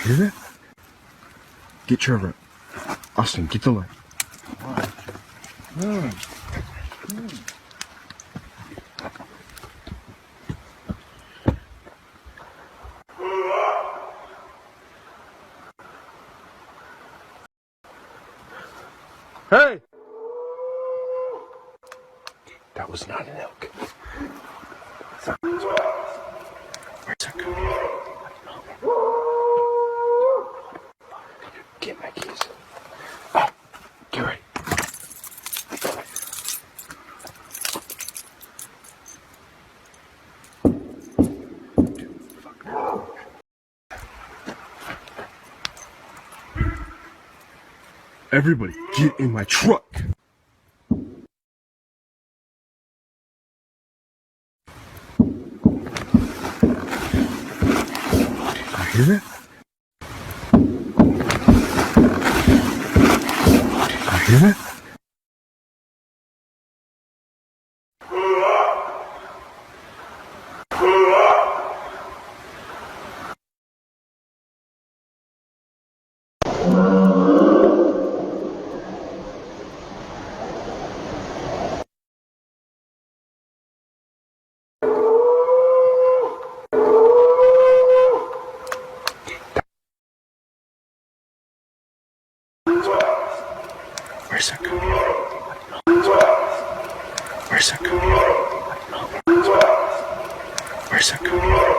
hear that? Get Trevor. Austin, get the light. Hey! That was not an elk. Where's that coming from? Get my keys. Oh, get ready. Everybody, get in my truck. I hear that? I hear that? Where's that coming from? Where's that coming from? Where's that coming from?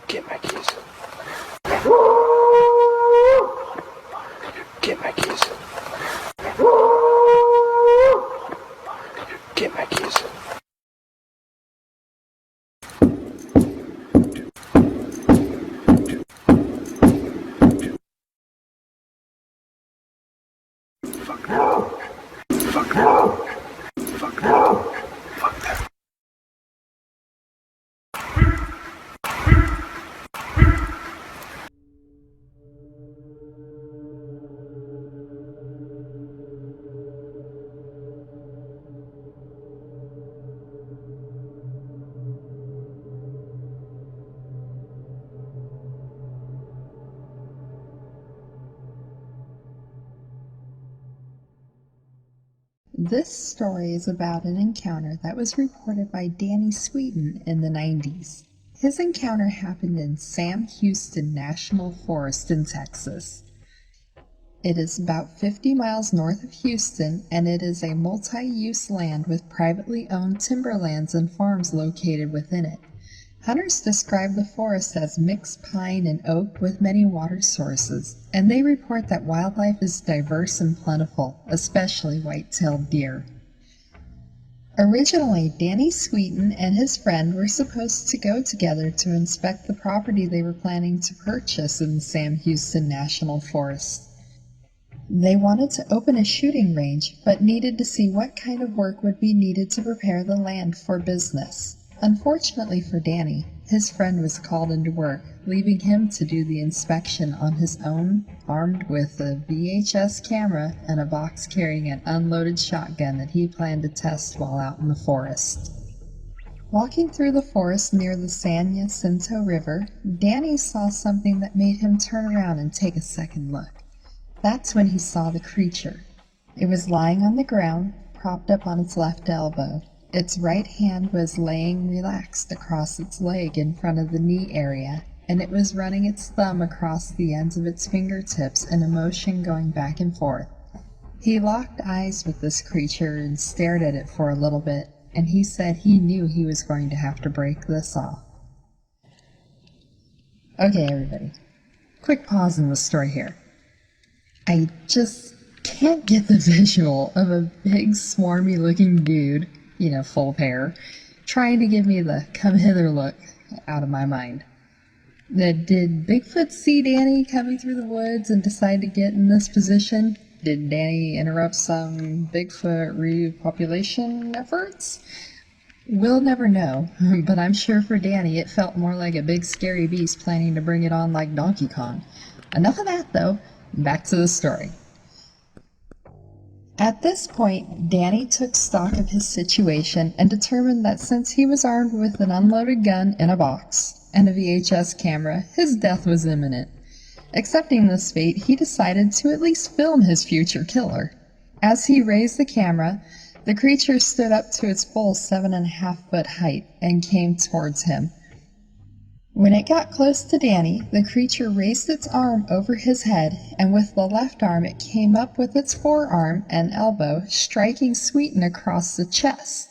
Get my keys. Get my keys. Get my keys. Fuck no. Fuck no. Fuck no. Fuck that. This story is about an encounter that was reported by Danny Sweeten in the 90s. His encounter happened in Sam Houston National Forest in Texas. It is about 50 miles north of Houston, and it is a multi-use land with privately owned timberlands and farms located within it. Hunters describe the forest as mixed pine and oak with many water sources, and they report that wildlife is diverse and plentiful, especially white-tailed deer. Originally, Danny Sweeten and his friend were supposed to go together to inspect the property they were planning to purchase in the Sam Houston National Forest. They wanted to open a shooting range, but needed to see what kind of work would be needed to prepare the land for business. Unfortunately for Danny, his friend was called into work, leaving him to do the inspection on his own, armed with a VHS camera and a box carrying an unloaded shotgun that he planned to test while out in the forest. Walking through the forest near the San Jacinto River, Danny saw something that made him turn around and take a second look. That's when he saw the creature. It was lying on the ground, propped up on its left elbow. Its right hand was laying relaxed across its leg in front of the knee area, and it was running its thumb across the ends of its fingertips in a motion going back and forth. He locked eyes with this creature and stared at it for a little bit, and he said he knew he was going to have to break this off. Okay, everybody. Quick pause in the story here. I just can't get the visual of a big swarmy looking dude, full of hair, trying to give me the come hither look out of my mind. Did Bigfoot see Danny coming through the woods and decide to get in this position? Did Danny interrupt some Bigfoot repopulation efforts? We'll never know, but I'm sure for Danny it felt more like a big scary beast planning to bring it on like Donkey Kong. Enough of that though, back to the story. At this point, Danny took stock of his situation and determined that since he was armed with an unloaded gun in a box and a VHS camera, his death was imminent. Accepting this fate, he decided to at least film his future killer. As he raised the camera, the creature stood up to its full 7.5-foot height and came towards him. When it got close to Danny, the creature raised its arm over his head, and with the left arm it came up with its forearm and elbow, striking Sweeten across the chest.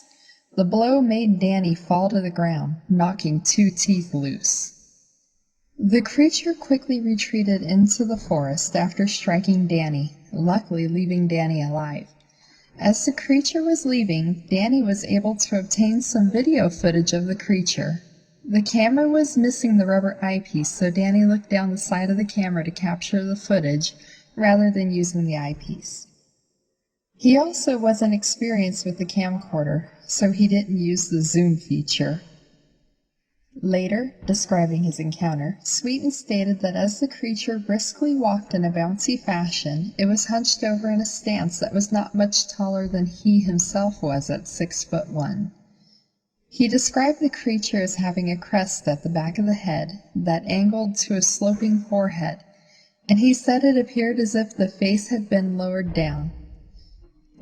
The blow made Danny fall to the ground, knocking 2 teeth loose. The creature quickly retreated into the forest after striking Danny, luckily leaving Danny alive. As the creature was leaving, Danny was able to obtain some video footage of the creature. The camera was missing the rubber eyepiece, so Danny looked down the side of the camera to capture the footage rather than using the eyepiece. He also wasn't experienced with the camcorder, so he didn't use the zoom feature. Later, describing his encounter, Sweeten stated that as the creature briskly walked in a bouncy fashion, it was hunched over in a stance that was not much taller than he himself was at 6'1". He described the creature as having a crest at the back of the head that angled to a sloping forehead, and he said it appeared as if the face had been lowered down.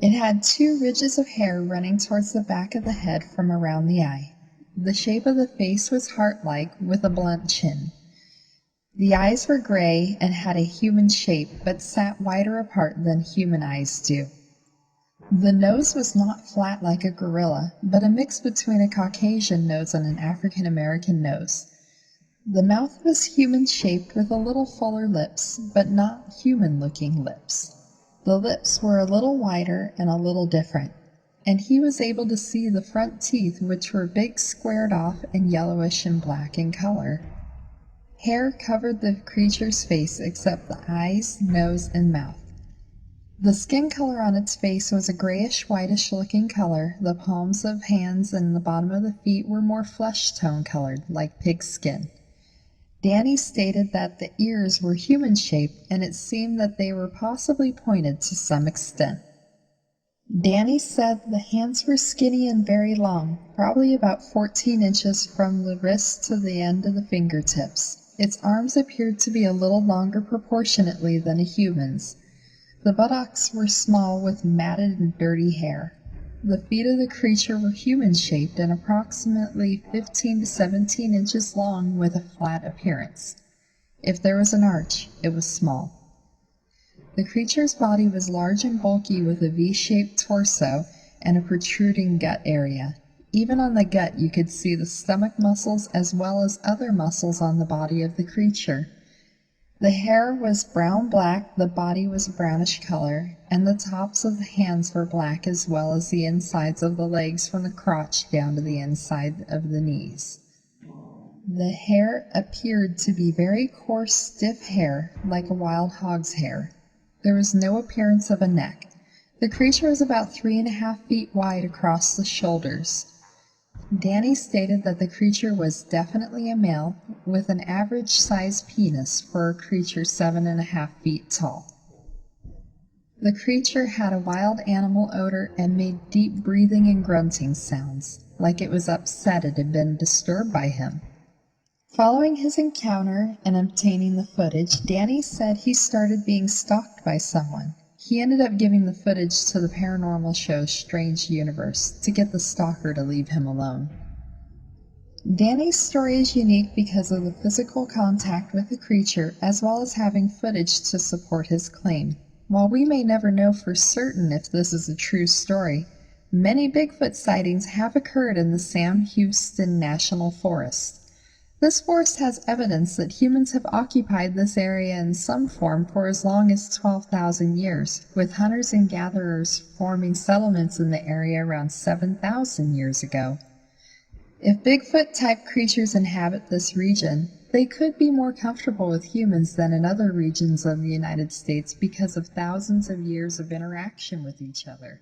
It had 2 ridges of hair running towards the back of the head from around the eye. The shape of the face was heart-like with a blunt chin. The eyes were gray and had a human shape but sat wider apart than human eyes do. The nose was not flat like a gorilla, but a mix between a Caucasian nose and an African American nose. The mouth was human-shaped with a little fuller lips, but not human-looking lips. The lips were a little wider and a little different, and he was able to see the front teeth, which were big, squared off, and yellowish and black in color. Hair covered the creature's face except the eyes, nose, and mouth. The skin color on its face was a grayish-whitish looking color. The palms of hands and the bottom of the feet were more flesh-tone colored, like pig skin. Danny stated that the ears were human-shaped, and it seemed that they were possibly pointed to some extent. Danny said the hands were skinny and very long, probably about 14 inches from the wrist to the end of the fingertips. Its arms appeared to be a little longer proportionately than a human's. The buttocks were small with matted and dirty hair. The feet of the creature were human-shaped and approximately 15 to 17 inches long with a flat appearance. If there was an arch, it was small. The creature's body was large and bulky with a V-shaped torso and a protruding gut area. Even on the gut you could see the stomach muscles as well as other muscles on the body of the creature. The hair was brown-black, the body was brownish color, and the tops of the hands were black as well as the insides of the legs from the crotch down to the inside of the knees. The hair appeared to be very coarse, stiff hair, like a wild hog's hair. There was no appearance of a neck. The creature was about 3.5 feet wide across the shoulders. Danny stated that the creature was definitely a male, with an average-sized penis for a creature 7.5 feet tall. The creature had a wild animal odor and made deep breathing and grunting sounds, like it was upset it had been disturbed by him. Following his encounter and obtaining the footage, Danny said he started being stalked by someone. He ended up giving the footage to the paranormal show Strange Universe to get the stalker to leave him alone. Danny's story is unique because of the physical contact with the creature as well as having footage to support his claim. While we may never know for certain if this is a true story, many Bigfoot sightings have occurred in the Sam Houston National Forest. This forest has evidence that humans have occupied this area in some form for as long as 12,000 years, with hunters and gatherers forming settlements in the area around 7,000 years ago. If Bigfoot-type creatures inhabit this region, they could be more comfortable with humans than in other regions of the United States because of thousands of years of interaction with each other.